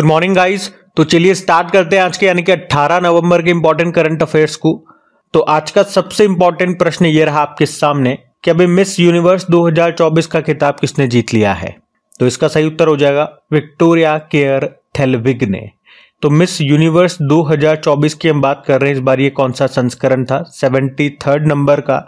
Good morning guys. तो चलिए start करते हैं आज के यानी कि 18 नवंबर के इंपॉर्टेंट करंट अफेयर्स को। तो आज का सबसे इंपॉर्टेंट प्रश्न ये रहा आपके सामने कि अभी मिस यूनिवर्स 2024 का खिताब किसने जीत लिया है। तो इसका सही उत्तर हो जाएगा विक्टोरिया केयर थेलविग ने। तो मिस यूनिवर्स 2024 की हम बात कर रहे हैं। इस बार ये कौन सा संस्करण था, 73rd नंबर का।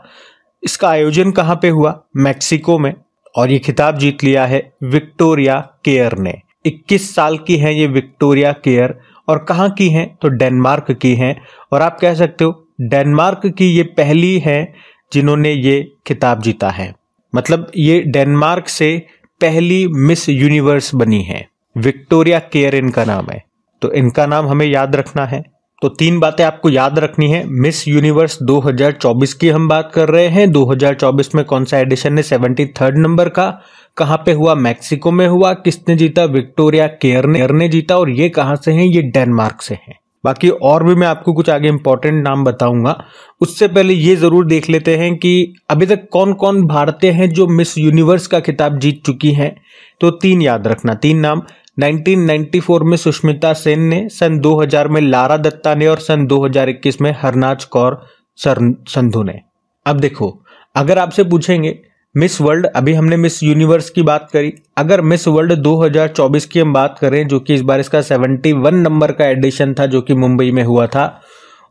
इसका आयोजन कहाँ पे हुआ, मैक्सिको में, और ये खिताब जीत लिया है विक्टोरिया केयर ने। 21 साल की हैं ये विक्टोरिया केयर, और कहाँ की हैं तो डेनमार्क की हैं। और आप कह सकते हो डेनमार्क की ये पहली है जिन्होंने ये खिताब जीता है, मतलब ये डेनमार्क से पहली मिस यूनिवर्स बनी है। विक्टोरिया केयर इनका नाम है, तो इनका नाम हमें याद रखना है। तो 3 बातें आपको याद रखनी है। मिस यूनिवर्स 2024 की हम बात कर रहे हैं। 2024 में कौन सा एडिशन है, 73rd नंबर का। कहाँ पे हुआ, मैक्सिको में हुआ। किसने जीता, विक्टोरिया केयर ने जीता। और ये कहाँ से हैं, ये डेनमार्क से हैं। बाकी और भी मैं आपको कुछ आगे इंपॉर्टेंट नाम बताऊंगा। उससे पहले ये जरूर देख लेते हैं कि अभी तक कौन कौन भारतीय हैं जो मिस यूनिवर्स का खिताब जीत चुकी हैं। तो 3 याद रखना, 3 नाम। 1994 में सुष्मिता सेन ने, सन 2000 में लारा दत्ता ने, और सन 2021 में हरनाज कौर संधू ने। अब देखो, अगर आपसे पूछेंगे मिस वर्ल्ड, अभी हमने मिस यूनिवर्स की बात करी, अगर मिस वर्ल्ड 2024 की हम बात करें, जो कि इस बार इसका 71 नंबर का एडिशन था, जो कि मुंबई में हुआ था,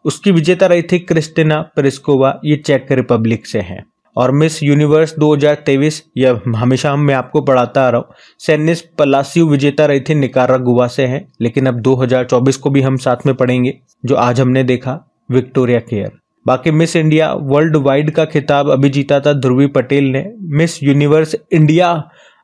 उसकी विजेता रही थी क्रिस्टिना प्लिस्कोवा, ये चेक रिपब्लिक से हैं। और मिस यूनिवर्स 2023, यह हमेशा मैं आपको पढ़ाता आ रहा हूँ, सेनिस पलासियो विजेता रही थी, निकारागुआ से हैं। लेकिन अब 2024 को भी हम साथ में पढ़ेंगे, जो आज हमने देखा विक्टोरिया केयर। बाकी मिस इंडिया वर्ल्ड वाइड का खिताब अभी जीता था ध्रुवी पटेल ने। मिस यूनिवर्स इंडिया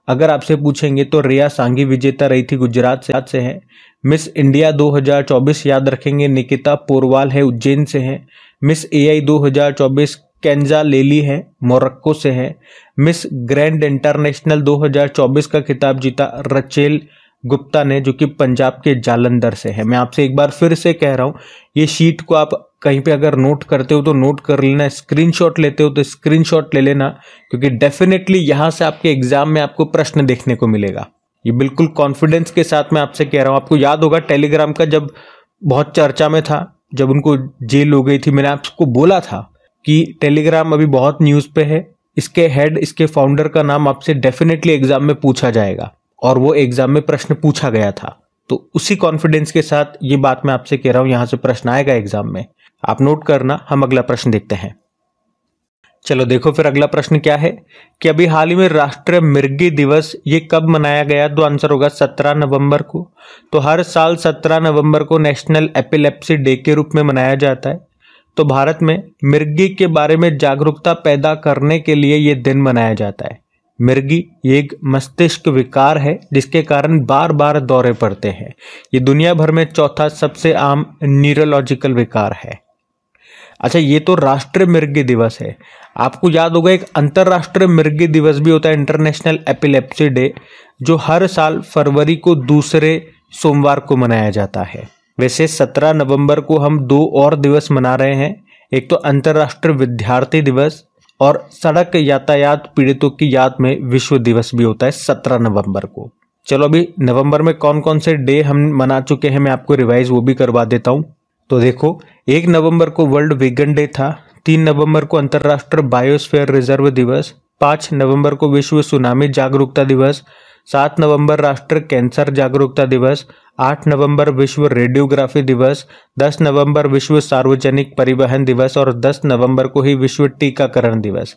अगर आपसे पूछेंगे तो रिया सांघी विजेता रही थी, गुजरात से है। मिस इंडिया 2024 याद रखेंगे, निकिता पोरवाल है, उज्जैन से है। मिस एआई 2024 केंजा लेली है, मोरक्को से है। मिस ग्रैंड इंटरनेशनल 2024 का खिताब जीता रचेल गुप्ता ने, जो कि पंजाब के जालंधर से है। मैं आपसे एक बार फिर से कह रहा हूं, ये शीट को आप कहीं पे अगर नोट करते हो तो नोट कर लेना, स्क्रीनशॉट लेते हो तो स्क्रीनशॉट ले लेना, क्योंकि डेफिनेटली यहां से आपके एग्जाम में आपको प्रश्न देखने को मिलेगा। ये बिल्कुल कॉन्फिडेंस के साथ मैं आपसे कह रहा हूं। आपको याद होगा टेलीग्राम का जब बहुत चर्चा में था, जब उनको जेल हो गई थी, मैंने आपको बोला था कि टेलीग्राम अभी बहुत न्यूज पे है, इसके हेड, इसके फाउंडर का नाम आपसे डेफिनेटली एग्जाम में पूछा जाएगा, और वो एग्जाम में प्रश्न पूछा गया था। तो उसी कॉन्फिडेंस के साथ ये बात मैं आपसे कह रहा हूं, यहां से प्रश्न आएगा एग्जाम में, आप नोट करना। हम अगला प्रश्न देखते हैं। चलो देखो फिर अगला प्रश्न क्या है कि अभी हाल ही में राष्ट्रीय मृगी दिवस ये कब मनाया गया। तो आंसर होगा 17 नवंबर को। तो हर साल 17 नवंबर को नेशनल एपिलेप्सी डे के रूप में मनाया जाता है। तो भारत में मृगी के बारे में जागरूकता पैदा करने के लिए ये दिन मनाया जाता है। मृगी ये एक मस्तिष्क विकार है जिसके कारण बार बार दौरे पड़ते हैं। ये दुनिया भर में चौथा सबसे आम न्यूरोलॉजिकल विकार है। अच्छा, ये तो राष्ट्रीय मृगी दिवस है। आपको याद होगा एक अंतरराष्ट्रीय मृगी दिवस भी होता है, इंटरनेशनल एपिलेप्सी डे, जो हर साल फरवरी को दूसरे सोमवार को मनाया जाता है। वैसे 17 नवंबर को हम 2 और दिवस मना रहे हैं, एक तो अंतरराष्ट्रीय विद्यार्थी दिवस, और सड़क यातायात पीड़ितों की याद में विश्व दिवस भी होता है 17 नवंबर को। चलो अभी नवंबर में कौन कौन से डे हम मना चुके हैं मैं आपको रिवाइज वो भी करवा देता हूं। तो देखो, 1 नवंबर को वर्ल्ड वीगन डे था, 3 नवंबर को अंतरराष्ट्रीय बायोस्फीयर रिजर्व दिवस, 5 नवंबर को विश्व सुनामी जागरूकता दिवस, 7 नवंबर राष्ट्रीय कैंसर जागरूकता दिवस, 8 नवंबर विश्व रेडियोग्राफी दिवस, 10 नवंबर विश्व सार्वजनिक परिवहन दिवस, और 10 नवंबर को ही विश्व टीकाकरण दिवस,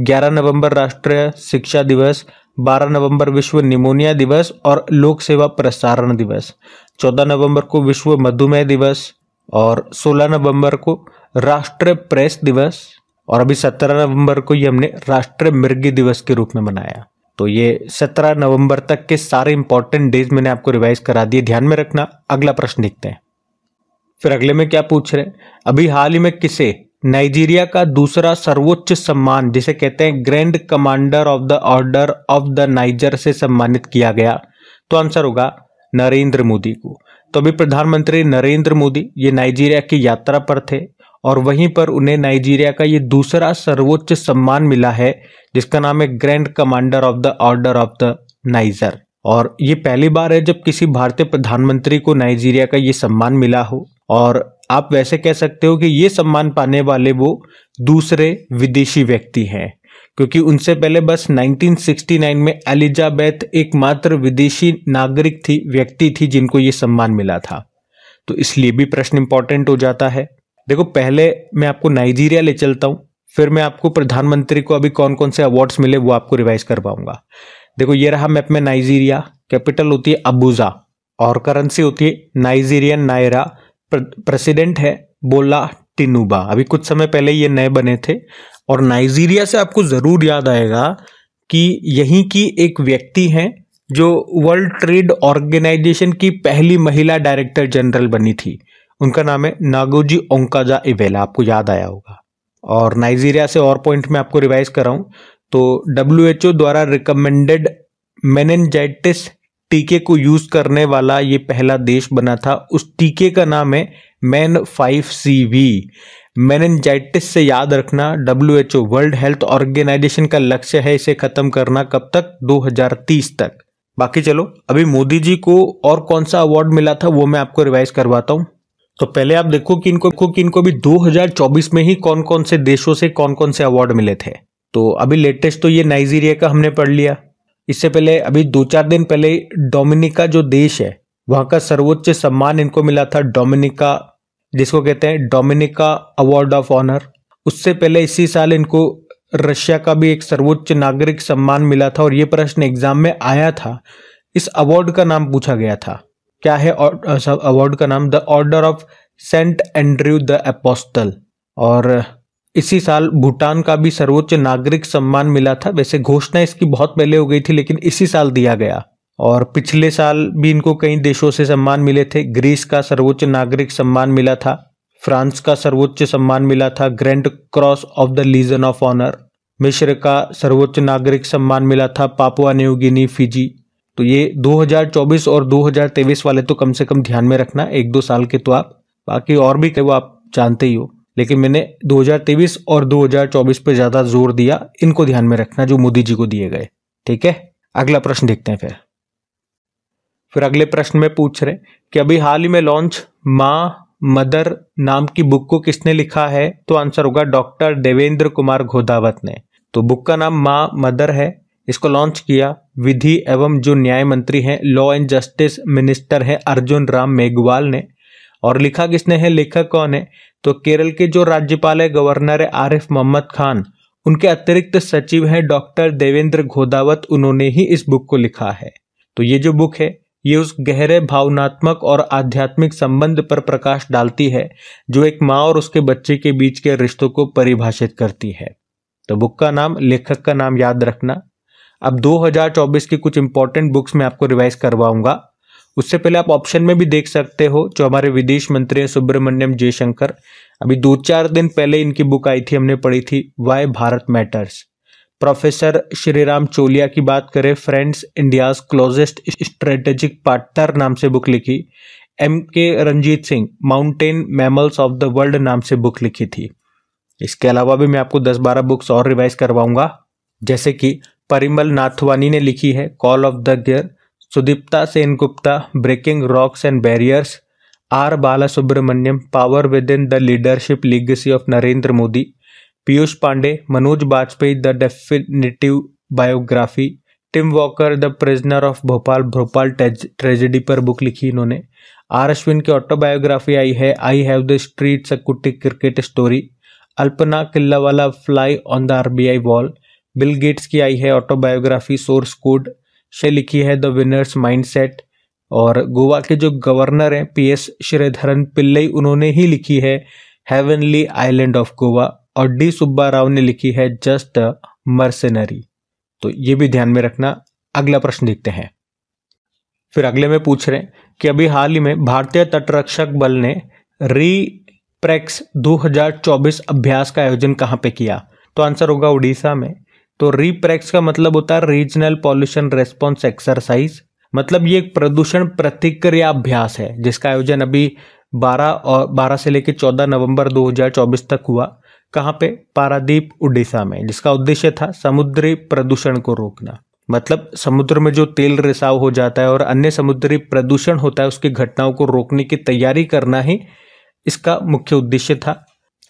11 नवंबर राष्ट्रीय शिक्षा दिवस, 12 नवंबर विश्व निमोनिया दिवस और लोक सेवा प्रसारण दिवस, 14 नवंबर को विश्व मधुमेह दिवस, और 16 नवंबर को राष्ट्रीय प्रेस दिवस, और अभी 17 नवंबर को ये हमने राष्ट्रीय मृगी दिवस के रूप में मनाया। तो ये 17 नवंबर तक के सारे इंपॉर्टेंट डेज मैंने आपको रिवाइज करा दिए, ध्यान में रखना। अगला प्रश्न देखते हैं। फिर अगले में क्या पूछ रहे हैं, अभी हाल ही में किसे नाइजीरिया का दूसरा सर्वोच्च सम्मान, जिसे कहते हैं grand commander of the Order of the niger, से सम्मानित किया गया। तो आंसर होगा नरेंद्र मोदी को। तो अभी प्रधानमंत्री नरेंद्र मोदी ये नाइजीरिया की यात्रा पर थे, और वहीं पर उन्हें नाइजीरिया का ये दूसरा सर्वोच्च सम्मान मिला है, जिसका नाम है grand commander of the Order of the niger. और ये पहली बार है जब किसी भारतीय प्रधानमंत्री को नाइजीरिया का ये सम्मान मिला हो, और आप वैसे कह सकते हो कि ये सम्मान पाने वाले वो दूसरे विदेशी व्यक्ति हैं, क्योंकि उनसे पहले बस 1969 में एलिजाबेथ एकमात्र विदेशी नागरिक व्यक्ति थी जिनको ये सम्मान मिला था। तो इसलिए भी प्रश्न इंपॉर्टेंट हो जाता है। देखो, पहले मैं आपको नाइजीरिया ले चलता हूं, फिर मैं आपको प्रधानमंत्री को अभी कौन कौन से अवार्ड्स मिले वो आपको रिवाइज कर पाऊंगा। देखो, ये रहा मैप में नाइजीरिया। कैपिटल होती है अबुजा और करेंसी होती है नाइजीरियन नायरा। प्रेसिडेंट है बोला टिनुबा। अभी कुछ समय पहले ये नए बने थे। और नाइजीरिया से आपको जरूर याद आएगा कि यहीं की एक व्यक्ति हैं जो वर्ल्ड ट्रेड ऑर्गेनाइजेशन की पहली महिला डायरेक्टर जनरल बनी थी। उनका नाम है नागोजी ओंकाजा-इवेला। आपको याद आया होगा। और नाइजीरिया से और पॉइंट में आपको रिवाइज कर रहा हूं, तो WHO द्वारा रिकमेंडेड मेनिनजाइटिस टीके को यूज करने वाला ये पहला देश बना था। उस टीके का नाम है MEN5CV। मेनिनजाइटिस से याद रखना, WHO वर्ल्ड हेल्थ ऑर्गेनाइजेशन का लक्ष्य है इसे खत्म करना। कब तक? 2030 तक। बाकी चलो, अभी मोदी जी को और कौन सा अवार्ड मिला था वो मैं आपको रिवाइज करवाता हूं। तो पहले आप देखो कि इनको भी 2024 में ही कौन कौन से देशों से कौन कौन से अवार्ड मिले थे। तो अभी लेटेस्ट तो ये नाइजीरिया का हमने पढ़ लिया। इससे पहले अभी 2-4 दिन पहले डोमिनिका जो देश है वहां का सर्वोच्च सम्मान इनको मिला था, डोमिनिका, जिसको कहते हैं डोमिनिका अवार्ड ऑफ ऑनर। उससे पहले इसी साल इनको रशिया का भी एक सर्वोच्च नागरिक सम्मान मिला था। और ये प्रश्न एग्जाम में आया था। इस अवार्ड का नाम पूछा गया था। क्या है अवार्ड का नाम? The Order of Saint Andrew the Apostle. और इसी साल भूटान का भी सर्वोच्च नागरिक सम्मान मिला था। वैसे घोषणा इसकी बहुत पहले हो गई थी, लेकिन इसी साल दिया गया। और पिछले साल भी इनको कई देशों से सम्मान मिले थे। ग्रीस का सर्वोच्च नागरिक सम्मान मिला था, फ्रांस का सर्वोच्च सम्मान मिला था, Grand Cross of the Legion of Honour. मिस्र का सर्वोच्च नागरिक सम्मान मिला था, पापुआ न्यू गिनी, फिजी। तो ये 2024 और 2023 वाले तो कम से कम ध्यान में रखना, 1-2 साल के तो आप, बाकी और भी वो आप जानते ही हो, लेकिन मैंने 2023 और 2024 पे ज्यादा जोर दिया। इनको ध्यान में रखना जो मोदी जी को दिए गए। ठीक है, अगला प्रश्न देखते हैं। फिर अगले प्रश्न में पूछ रहे कि अभी हाल ही में लॉन्च माँ मदर नाम की बुक को किसने लिखा है? तो आंसर होगा डॉक्टर देवेंद्र कुमार घोदावत ने। तो बुक का नाम माँ मदर है। इसको लॉन्च किया विधि एवं जो न्याय मंत्री हैं, लॉ एंड जस्टिस मिनिस्टर हैं अर्जुन राम मेघवाल ने। और लिखा किसने है? लेखक कौन है? तो केरल के जो राज्यपाल है गवर्नर है आरिफ मोहम्मद खान, उनके अतिरिक्त सचिव हैं डॉक्टर देवेंद्र घोदावत। उन्होंने ही इस बुक को लिखा है। तो ये जो बुक है ये उस गहरे भावनात्मक और आध्यात्मिक संबंध पर प्रकाश डालती है जो एक माँ और उसके बच्चे के बीच के रिश्तों को परिभाषित करती है। तो बुक का नाम, लेखक का नाम याद रखना। अब 2024 की कुछ इंपॉर्टेंट बुक्स मैं आपको रिवाइज करवाऊंगा। उससे पहले आप ऑप्शन में भी देख सकते हो, जो हमारे विदेश मंत्री हैं सुब्रमण्यम जयशंकर, अभी 2-4 दिन पहले इनकी बुक आई थी, हमने पढ़ी थी, why Bharat matters. Professor Shriram Chaulia की बात करें, friends India's closest strategic partner नाम से बुक लिखी। MK Ranjit Singh, mountain mammals of the world नाम से बुक लिखी थी। इसके अलावा भी मैं आपको 10-12 बुक्स और रिवाइज करवाऊंगा, जैसे कि परिमल नाथवानी ने लिखी है call of the gear, Sudipta Sengupta breaking rocks and barriers, R Bala Subramaniam power within the leadership legacy of Narendra Modi, Piyush Pandey Manoj Bajpayee the definitive biography, Tim Walker the prisoner of Bhopal tragedy पर बुक लिखी इन्होंने। R अश्विन की ऑटोबायोग्राफी आई है I have the streets a Kutti cricket story, Alpana Killawala fly on the RBI wall. Bill Gates की आई है autobiography source code, से लिखी है द विनर्स माइंडसेट। और गोवा के जो गवर्नर हैं PS श्रीधरन पिल्लई, उन्होंने ही लिखी है हेवनली आइलैंड ऑफ गोवा। और D सुब्बा राव ने लिखी है जस्ट अ मर्सेनरी। तो ये भी ध्यान में रखना। अगला प्रश्न देखते हैं। फिर अगले में पूछ रहे हैं कि अभी हाल ही में भारतीय तटरक्षक बल ने रीप्रेक्स 2024 अभ्यास का आयोजन कहाँ पे किया? तो आंसर होगा उड़ीसा में। तो रीप्रेक्स का मतलब होता है रीजनल पॉल्यूशन रेस्पॉन्स एक्सरसाइज। मतलब ये एक प्रदूषण प्रतिक्रिया अभ्यास है जिसका आयोजन अभी 12 से लेकर 14 नवंबर 2024 तक हुआ। कहाँ पे? पारादीप उड़ीसा में, जिसका उद्देश्य था समुद्री प्रदूषण को रोकना। मतलब समुद्र में जो तेल रिसाव हो जाता है और अन्य समुद्री प्रदूषण होता है उसकी घटनाओं को रोकने की तैयारी करना ही इसका मुख्य उद्देश्य था।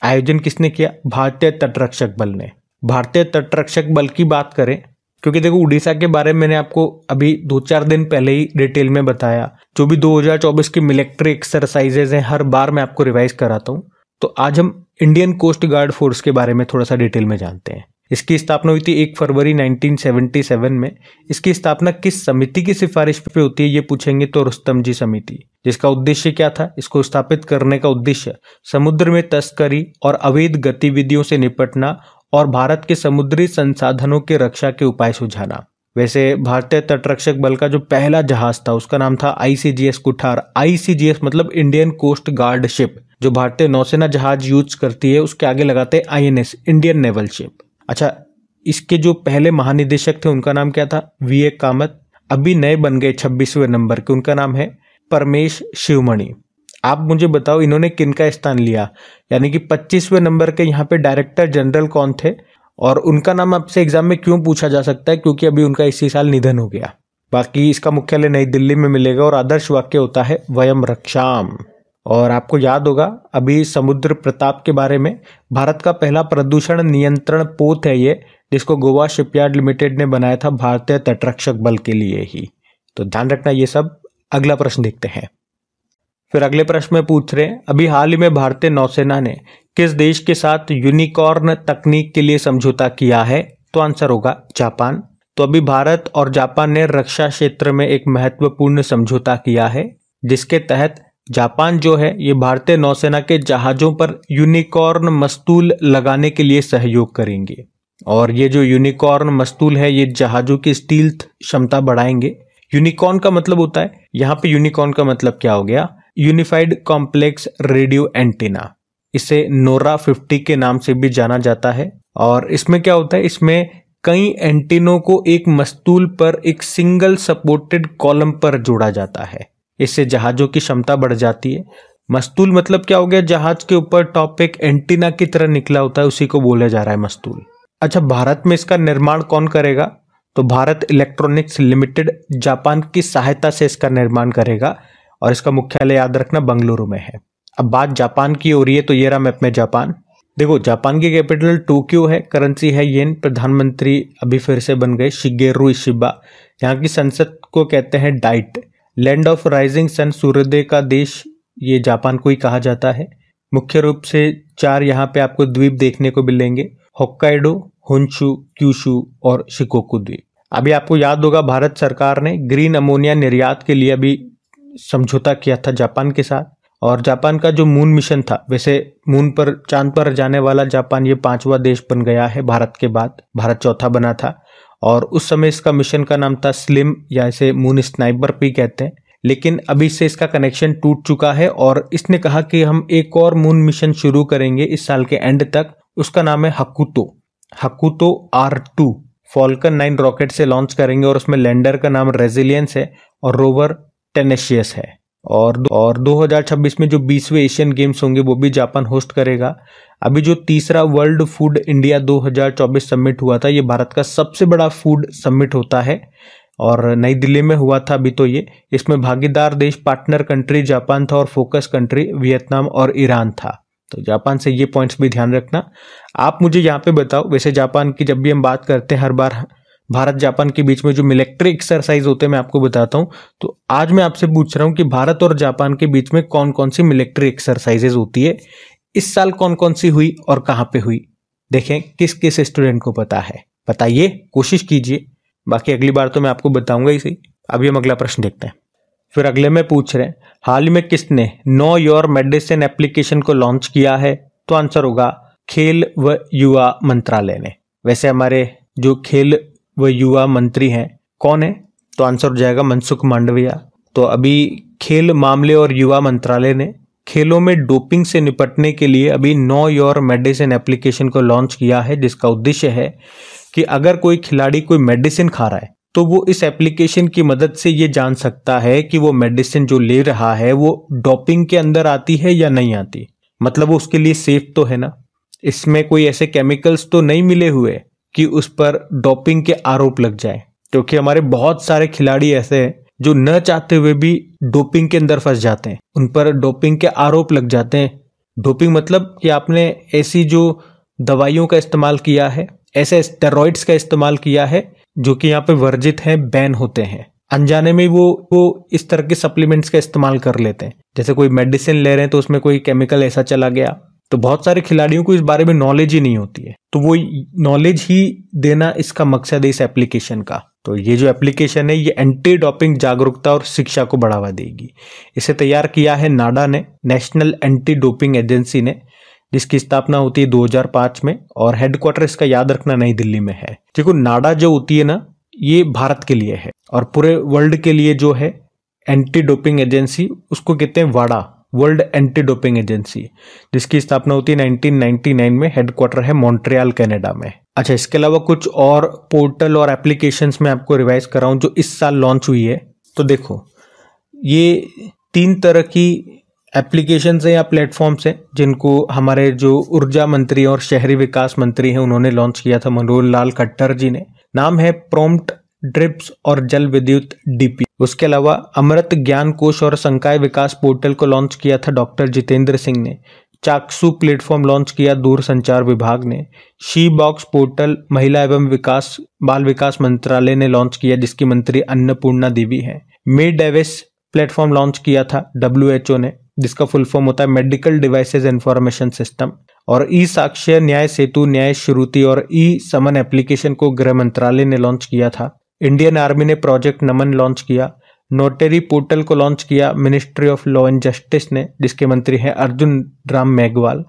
आयोजन किसने किया? भारतीय तटरक्षक बल ने। भारतीय तटरक्षक बल की बात करें, क्योंकि देखो उड़ीसा के बारे में मैंने आपको अभी 2-4 दिन पहले ही डिटेल में बताया, जो भी 2024 की मिलिट्री एक्सरसाइजेज हैं हर बार मैं आपको रिवाइज कराता हूँ। तो आज हम इंडियन कोस्ट गार्ड फोर्स के बारे में थोड़ा सा डिटेल में जानते हैं। इसकी स्थापना हुई थी 1 फरवरी 1977 में। इसकी स्थापना किस समिति की सिफारिश पे होती है ये पूछेंगे तो रुस्तम जी समिति। जिसका उद्देश्य क्या था? इसको स्थापित करने का उद्देश्य समुद्र में तस्करी और अवैध गतिविधियों से निपटना और भारत के समुद्री संसाधनों की रक्षा के उपाय सुझाना। वैसे भारतीय तटरक्षक बल का जो पहला जहाज था उसका नाम था ICGS कुठार। ICGS मतलब इंडियन कोस्ट गार्ड शिप, जो भारतीय नौसेना जहाज यूज करती है उसके आगे लगाते हैं INS, इंडियन नेवल शिप। अच्छा, इसके जो पहले महानिदेशक थे उनका नाम क्या था? VA कामत। अभी नए बन गए 26वें नंबर के, उनका नाम है परमेश शिवमणि। आप मुझे बताओ इन्होंने किनका स्थान लिया, यानी कि 25वें नंबर के यहाँ पे डायरेक्टर जनरल कौन थे? और उनका नाम आपसे एग्जाम में क्यों पूछा जा सकता है? क्योंकि अभी उनका इसी साल निधन हो गया। बाकी इसका मुख्यालय नई दिल्ली में मिलेगा और आदर्श वाक्य होता है वयम रक्षाम। और आपको याद होगा अभी समुद्र प्रताप के बारे में, भारत का पहला प्रदूषण नियंत्रण पोत है ये, जिसको गोवा शिपयार्ड लिमिटेड ने बनाया था भारतीय तटरक्षक बल के लिए ही। तो ध्यान रखना ये सब। अगला प्रश्न देखते हैं। फिर अगले प्रश्न में पूछ रहे हैं, अभी हाल ही में भारतीय नौसेना ने किस देश के साथ यूनिकॉर्न तकनीक के लिए समझौता किया है? तो आंसर होगा जापान। तो अभी भारत और जापान ने रक्षा क्षेत्र में एक महत्वपूर्ण समझौता किया है, जिसके तहत जापान जो है ये भारतीय नौसेना के जहाजों पर यूनिकॉर्न मस्तूल लगाने के लिए सहयोग करेंगे। और ये जो यूनिकॉर्न मस्तूल है ये जहाजों की स्टील्थ क्षमता बढ़ाएंगे। यूनिकॉर्न का मतलब होता है, यहाँ पे यूनिकॉर्न का मतलब क्या हो गया? यूनिफाइड कॉम्प्लेक्स रेडियो एंटीना, इसे नोरा 50 के नाम से भी जाना जाता है। और इसमें क्या होता है? इसमें कई एंटीनों को एक मस्तूल पर एक सिंगल सपोर्टेड कॉलम पर जोड़ा जाता है। इससे जहाजों की क्षमता बढ़ जाती है। मस्तूल मतलब क्या हो गया? जहाज के ऊपर टॉप एक एंटीना की तरह निकला होता है, उसी को बोला जा रहा है मस्तूल। अच्छा, भारत में इसका निर्माण कौन करेगा? तो भारत इलेक्ट्रॉनिक्स लिमिटेड जापान की सहायता से इसका निर्माण करेगा और इसका मुख्यालय याद रखना बेंगलुरु में है। अब बात जापान की हो रही है तो ये रहा मैप में जापान। देखो जापान की कैपिटल टोक्यो है, करेंसी है येन, प्रधानमंत्री अभी फिर से बन गए शिगेरू इशिबा। यहाँ की संसद को कहते हैं Diet. Land of rising sun, सूर्योदय का देश, ये जापान को ही कहा जाता है। मुख्य रूप से 4 यहाँ पे आपको द्वीप देखने को मिलेंगे, होक्काइडो, होन्शु, क्यूशु और शिकोकू द्वीप। अभी आपको याद होगा भारत सरकार ने ग्रीन अमोनिया निर्यात के लिए अभी समझौता किया था जापान के साथ। और जापान का जो मून मिशन था, वैसे मून पर, चांद पर जाने वाला जापान ये 5वां देश बन गया है भारत के बाद। भारत चौथा बना था और उस समय इसका मिशन का नाम था स्लिम, या इसे मून स्नाइपर भी कहते हैं। लेकिन अभी से इसका कनेक्शन टूट चुका है और इसने कहा कि हम एक और मून मिशन शुरू करेंगे इस साल के एंड तक। उसका नाम है हकुतो R2। फॉल्कन 9 रॉकेट से लॉन्च करेंगे और उसमें लैंडर का नाम रेजिलियंस है और रोवर टेनेशियस है। और 2026 में जो 20वें एशियन गेम्स होंगे वो भी जापान होस्ट करेगा। अभी जो तीसरा वर्ल्ड फूड इंडिया 2024 समिट हुआ था, ये भारत का सबसे बड़ा फूड समिट होता है और नई दिल्ली में हुआ था अभी। तो ये, इसमें भागीदार देश, पार्टनर कंट्री जापान था और फोकस कंट्री वियतनाम और ईरान था। तो जापान से ये पॉइंट्स भी ध्यान रखना। आप मुझे यहाँ पे बताओ, वैसे जापान की जब भी हम बात करते हैं हर बार भारत जापान के बीच में जो मिलिट्री एक्सरसाइज होते हैं मैं आपको बताता हूँ। तो आज मैं आपसे पूछ रहा हूँ कि भारत और जापान के बीच में कौन कौन सी मिलिट्री एक्सरसाइजेज होती है, इस साल कौन कौन सी हुई और कहाँ पे हुई। देखें किस किस स्टूडेंट को पता है, बताइए, कोशिश कीजिए। बाकी अगली बार तो मैं आपको बताऊंगा ही सही। अभी हम अगला प्रश्न देखते हैं। फिर अगले में पूछ रहे हैं, हाल ही में किसने नो योर मेडिसिन एप्लीकेशन को लॉन्च किया है? तो आंसर होगा खेल व युवा मंत्रालय ने। वैसे हमारे जो खेल व युवा मंत्री हैं कौन है? तो आंसर हो जाएगा मनसुख मांडविया। तो अभी खेल मामले और युवा मंत्रालय ने खेलों में डोपिंग से निपटने के लिए अभी नो योर मेडिसिन एप्लीकेशन को लॉन्च किया है, जिसका उद्देश्य है कि अगर कोई खिलाड़ी कोई मेडिसिन खा रहा है तो वो इस एप्लीकेशन की मदद से ये जान सकता है कि वो मेडिसिन जो ले रहा है वो डोपिंग के अंदर आती है या नहीं आती। मतलब वो उसके लिए सेफ तो है ना, इसमें कोई ऐसे केमिकल्स तो नहीं मिले हुए कि उस पर डोपिंग के आरोप लग जाए। क्योंकि हमारे बहुत सारे खिलाड़ी ऐसे हैं जो न चाहते हुए भी डोपिंग के अंदर फंस जाते हैं, उन पर डोपिंग के आरोप लग जाते हैं। डोपिंग मतलब कि आपने ऐसी जो दवाइयों का इस्तेमाल किया है, ऐसे स्टेरॉइड्स का इस्तेमाल किया है जो कि यहाँ पे वर्जित हैं, बैन होते हैं। अनजाने में वो इस तरह के सप्लीमेंट्स का इस्तेमाल कर लेते हैं। जैसे कोई मेडिसिन ले रहे हैं तो उसमें कोई केमिकल ऐसा चला गया, तो बहुत सारे खिलाड़ियों को इस बारे में नॉलेज ही नहीं होती है। तो वो नॉलेज ही देना इसका मकसद है इस एप्लीकेशन का। तो ये जो एप्लीकेशन है ये एंटी डोपिंग जागरूकता और शिक्षा को बढ़ावा देगी। इसे तैयार किया है नाडा ने, नेशनल एंटी डोपिंग एजेंसी ने, जिसकी स्थापना होती है 2005 में और हेडक्वार्टर इसका याद रखना नई दिल्ली में है। देखो नाडा जो होती है ना, ये भारत के लिए है और पूरे वर्ल्ड के लिए जो है एंटी डोपिंग एजेंसी, उसको कहते हैं वाडा, वर्ल्ड एंटी डोपिंग एजेंसी, जिसकी स्थापना होती है 1999 में। हेडक्वार्टर है मॉन्ट्रियल कनाडा में। अच्छा, इसके अलावा कुछ और पोर्टल और एप्लीकेशंस में आपको रिवाइज कर रहा हूं जो इस साल लॉन्च हुई है। तो देखो ये 3 तरह की एप्लीकेशंस है या प्लेटफॉर्म्स हैं जिनको हमारे जो ऊर्जा मंत्री और शहरी विकास मंत्री हैं उन्होंने लॉन्च किया था, मनोहर लाल खट्टर जी ने। नाम है प्रॉम्प्ट, ड्रिप्स और जल विद्युत डीपी। उसके अलावा अमृत ज्ञान कोश और संकाय विकास पोर्टल को लॉन्च किया था डॉक्टर जितेंद्र सिंह ने। चाक्षु प्लेटफॉर्म लॉन्च किया दूरसंचार विभाग ने। शी बॉक्स पोर्टल महिला एवं बाल विकास मंत्रालय ने लॉन्च किया, जिसकी मंत्री अन्नपूर्णा देवी है। मे डेविस प्लेटफॉर्म लॉन्च किया था WHO ने, जिसका फुल फॉर्म होता है मेडिकल डिवाइसेज इंफॉर्मेशन सिस्टम। और ई साक्ष्य, न्याय सेतु, न्याय श्रुति और ई समन एप्लीकेशन को गृह मंत्रालय ने लॉन्च किया था। इंडियन आर्मी ने प्रोजेक्ट नमन लॉन्च किया। नोटरी पोर्टल को लॉन्च किया ministry of law and justice ने, जिसके मंत्री हैं अर्जुन राम मेघवाल।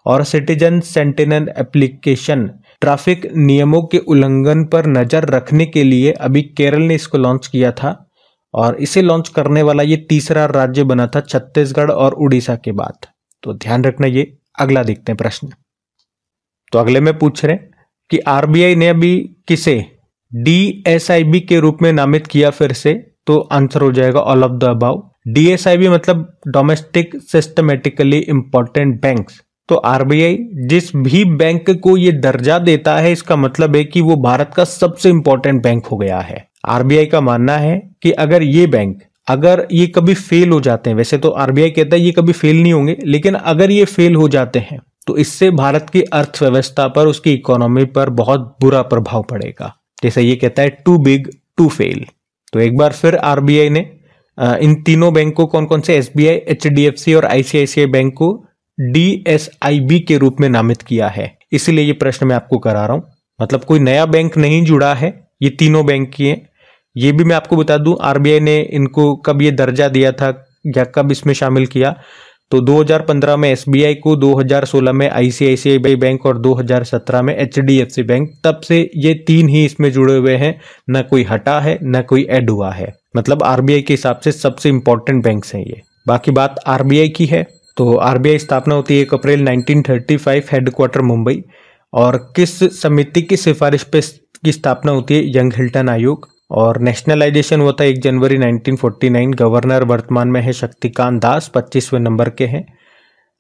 और सिटीजन सेंटिनल एप्लीकेशन ट्रैफिक नियमों के उल्लंघन पर नजर रखने के लिए अभी केरल ने इसको लॉन्च किया था और इसे लॉन्च करने वाला ये तीसरा राज्य बना था छत्तीसगढ़ और उड़ीसा के बाद। तो ध्यान रखना ये। अगला देखते हैं प्रश्न। तो अगले में पूछ रहे हैं कि आरबीआई ने अभी किसे DSIB के रूप में नामित किया फिर से, तो आंसर हो जाएगा all of the above. DSIB मतलब डोमेस्टिक सिस्टमेटिकली इंपॉर्टेंट बैंक्स। तो आरबीआई जिस भी बैंक को ये दर्जा देता है, इसका मतलब है कि वो भारत का सबसे इंपॉर्टेंट बैंक हो गया है। आरबीआई का मानना है कि अगर ये बैंक अगर ये कभी फेल हो जाते हैं, वैसे तो आरबीआई कहता है ये कभी फेल नहीं होंगे, लेकिन अगर ये फेल हो जाते हैं तो इससे भारत की अर्थव्यवस्था पर, उसकी इकोनॉमी पर बहुत बुरा प्रभाव पड़ेगा। जैसे ये कहता है टू बिग टू फेल। तो एक बार फिर आरबीआई ने इन तीनों बैंकों, कौन कौन से, SBI, HDFC और ICICI बैंक को DSIB के रूप में नामित किया है। इसीलिए ये प्रश्न मैं आपको करा रहा हूं। मतलब कोई नया बैंक नहीं जुड़ा है, ये तीनों बैंक की हैं। ये भी मैं आपको बता दूं आरबीआई ने इनको कब ये दर्जा दिया था या कब इसमें शामिल किया। तो 2015 में SBI को, 2016 में ICICI बैंक और 2017 में HDFC बैंक। तब से ये 3 ही इसमें जुड़े हुए हैं, न कोई हटा है न कोई ऐड हुआ है। मतलब आरबीआई के हिसाब से सबसे इंपॉर्टेंट बैंक्स हैं ये। बाकी बात आरबीआई की है तो आरबीआई स्थापना होती है 1 अप्रैल 1935, हेडक्वार्टर मुंबई। और किस समिति की सिफारिश पे की स्थापना होती है? यंग हिल्टन आयोग। और नेशनलाइजेशन हुआ था 1 जनवरी 1949। गवर्नर वर्तमान में है शक्तिकांत दास, 25वें नंबर के हैं।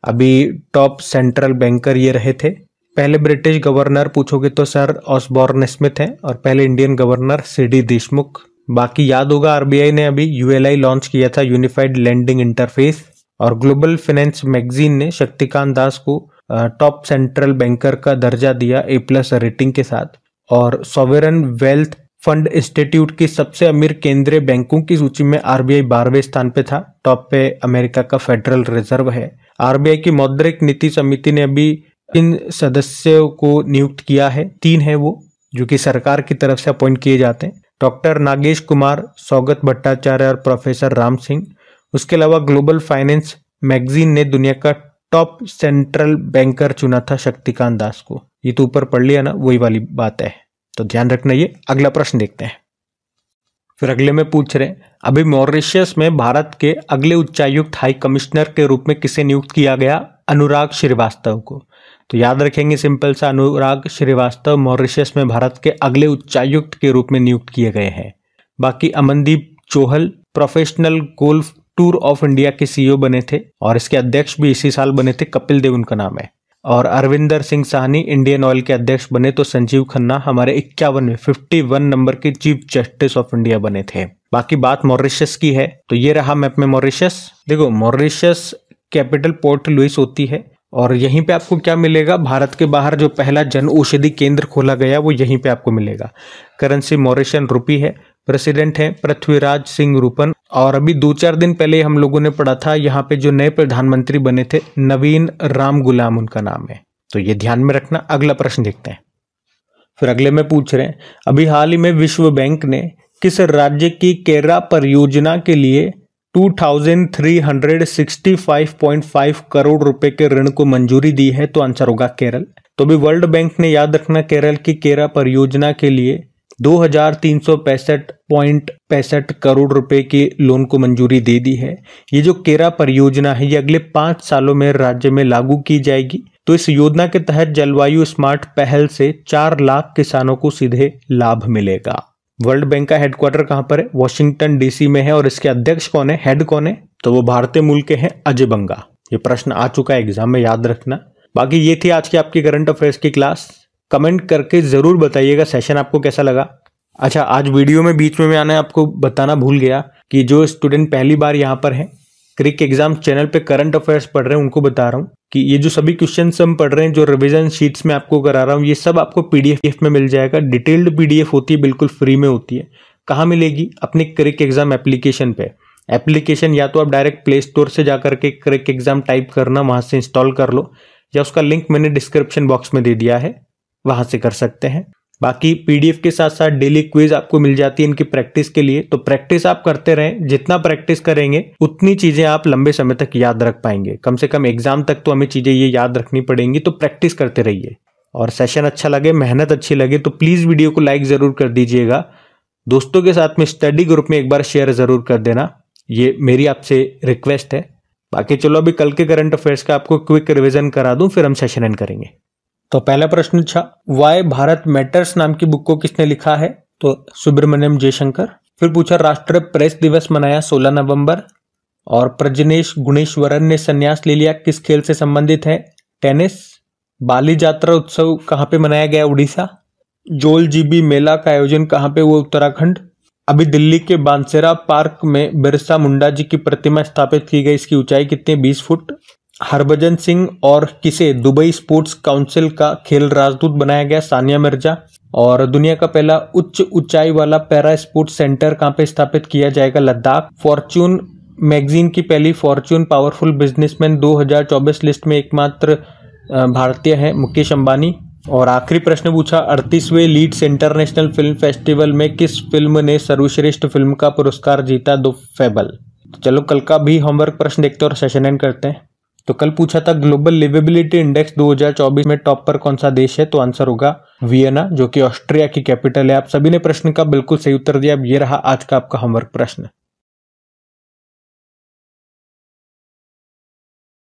अभी टॉप सेंट्रल बैंकर ये रहे थे। पहले ब्रिटिश गवर्नर पूछोगे तो सर ऑसबॉर्न स्मिथ हैं और पहले इंडियन गवर्नर CD देशमुख। बाकी याद होगा आरबीआई ने अभी ULI लॉन्च किया था, यूनिफाइड लेंडिंग इंटरफेस। और ग्लोबल फाइनेंस मैगजीन ने शक्तिकांत दास को टॉप सेंट्रल बैंकर का दर्जा दिया A+ रेटिंग के साथ। और सॉवरेन वेल्थ फंड इंस्टीट्यूट की सबसे अमीर केंद्रीय बैंकों की सूची में आरबीआई 12वें स्थान पे था। टॉप पे अमेरिका का फेडरल रिजर्व है। आरबीआई की मौद्रिक नीति समिति ने अभी इन सदस्यों को नियुक्त किया है। 3 है वो, जो कि सरकार की तरफ से अपॉइंट किए जाते हैं। डॉक्टर नागेश कुमार, सौगत भट्टाचार्य और प्रोफेसर राम सिंह। उसके अलावा ग्लोबल फाइनेंस मैगजीन ने दुनिया का टॉप सेंट्रल बैंकर चुना था शक्तिकांत दास को। ये तो ऊपर पढ़ लिया ना, वही वाली बात है, तो ध्यान रखना। ये अगला प्रश्न देखते हैं। फिर अगले में पूछ रहे हैं अभी मॉरिशस में भारत के अगले उच्चायुक्त हाई कमिश्नर के रूप में किसे नियुक्त किया गया? अनुराग श्रीवास्तव को। तो याद रखेंगे सिंपल सा, अनुराग श्रीवास्तव मॉरिशस में भारत के अगले उच्चायुक्त के रूप में नियुक्त किए गए हैं। बाकी Amandeep Chohal professional golf tour of India के CEO बने थे और इसके अध्यक्ष भी इसी साल बने थे, कपिल देव उनका नाम है। और अरविंदर सिंह साहनी इंडियन ऑयल के अध्यक्ष बने तो संजीव खन्ना हमारे 51 नंबर के चीफ जस्टिस ऑफ इंडिया बने थे। बाकी बात मॉरिशस की है तो ये रहा मैप में मॉरिशस। देखो मॉरिशस कैपिटल पोर्ट लुइस होती है और यहीं पे आपको क्या मिलेगा, भारत के बाहर जो पहला जन औषधि केंद्र खोला गया वो यहीं पे आपको मिलेगा। करेंसी मॉरिशन रुपी है। प्रेसिडेंट हैं पृथ्वीराज सिंह रूपन। और अभी 2-4 दिन पहले हम लोगों ने पढ़ा था यहाँ पे जो नए प्रधानमंत्री बने थे नवीन राम गुलाम उनका नाम है, तो ये ध्यान में रखना। अगला प्रश्न देखते हैं। फिर अगले में पूछ रहे हैं अभी हाल ही में विश्व बैंक ने किस राज्य की केरा परियोजना के लिए 2365.5 करोड़ रुपए के ऋण को मंजूरी दी है, तो आंसर होगा केरल। तो अभी वर्ल्ड बैंक ने याद रखना केरल की केरा परियोजना के लिए 2365.65 करोड़ रुपए के लोन को मंजूरी दे दी है। ये जो केरा परियोजना है ये अगले 5 सालों में राज्य में लागू की जाएगी। तो इस योजना के तहत जलवायु स्मार्ट पहल से 4 लाख किसानों को सीधे लाभ मिलेगा। वर्ल्ड बैंक का हेडक्वार्टर कहां पर है, वॉशिंगटन डीसी में है। और इसके अध्यक्ष कौन है, हेड कौन है, तो वो भारतीय मूल के हैं अजय बंगा। ये प्रश्न आ चुका है एग्जाम में, याद रखना। बाकी ये थी आज की आपकी करंट अफेयर्स की क्लास। कमेंट करके जरूर बताइएगा सेशन आपको कैसा लगा। अच्छा, आज वीडियो में बीच में आना आपको बताना भूल गया कि जो स्टूडेंट पहली बार यहाँ पर है क्रिक एग्जाम चैनल पे करंट अफेयर्स पढ़ रहे हैं उनको बता रहा हूँ कि ये जो सभी क्वेश्चंस हम पढ़ रहे हैं, जो रिवीजन शीट्स में आपको करा रहा हूँ, ये सब आपको पीडीएफ में मिल जाएगा। डिटेल्ड पीडीएफ होती है, बिल्कुल फ्री में होती है। कहाँ मिलेगी, अपने क्रिक एग्जाम एप्लीकेशन पे। एप्लीकेशन या तो आप डायरेक्ट प्ले स्टोर से जाकर के क्रिक एग्जाम टाइप करना, वहां से इंस्टॉल कर लो, या उसका लिंक मैंने डिस्क्रिप्शन बॉक्स में दे दिया है, वहां से कर सकते हैं। बाकी पीडीएफ के साथ साथ डेली क्विज आपको मिल जाती है इनकी प्रैक्टिस के लिए। तो प्रैक्टिस आप करते रहें, जितना प्रैक्टिस करेंगे उतनी चीजें आप लंबे समय तक याद रख पाएंगे। कम से कम एग्जाम तक तो हमें चीजें ये याद रखनी पड़ेंगी, तो प्रैक्टिस करते रहिए। और सेशन अच्छा लगे, मेहनत अच्छी लगे तो प्लीज वीडियो को लाइक जरूर कर दीजिएगा। दोस्तों के साथ में स्टडी ग्रुप में एक बार शेयर जरूर कर देना, ये मेरी आपसे रिक्वेस्ट है। बाकी चलो अभी कल के करंट अफेयर्स का आपको क्विक रिविजन करा दूं, फिर हम सेशन एंड करेंगे। तो पहला प्रश्न था वाई भारत मैटर्स नाम की बुक को किसने लिखा है, तो सुब्रमण्यम जयशंकर। फिर पूछा राष्ट्रीय प्रेस दिवस मनाया 16 नवंबर। और प्रजनेश गुणेश्वरन ने संन्यास ले लिया, किस खेल से संबंधित है, टेनिस। बाली यात्रा उत्सव कहाँ पे मनाया गया, उड़ीसा। जोल जीबी मेला का आयोजन कहाँ पे, वो उत्तराखंड। अभी दिल्ली के बांसेरा पार्क में बिरसा मुंडा जी की प्रतिमा स्थापित की गई, इसकी ऊंचाई कितनी, 20 फुट। हरभजन सिंह और किसे दुबई स्पोर्ट्स काउंसिल का खेल राजदूत बनाया गया, सानिया मिर्जा। और दुनिया का पहला उच्च ऊंचाई वाला पैरा स्पोर्ट्स सेंटर कहां पे स्थापित किया जाएगा, लद्दाख। फॉर्च्यून मैगजीन की पहली फॉर्च्यून पावरफुल बिजनेसमैन 2024 लिस्ट में एकमात्र भारतीय है, मुकेश अंबानी। और आखिरी प्रश्न पूछा 38वें लीड्स इंटरनेशनल फिल्म फेस्टिवल में किस फिल्म ने सर्वश्रेष्ठ फिल्म का पुरस्कार जीता, द फेबल। चलो कल का भी होमवर्क प्रश्न देखते हैं और सेशन एंड करते हैं। तो कल पूछा था ग्लोबल लिवेबिलिटी इंडेक्स 2024 में टॉप पर कौन सा देश है, तो आंसर होगा वियना, जो कि ऑस्ट्रिया की कैपिटल है। आप सभी ने प्रश्न का बिल्कुल सही उत्तर दिया। अब ये रहा आज का आपका होमवर्क प्रश्न।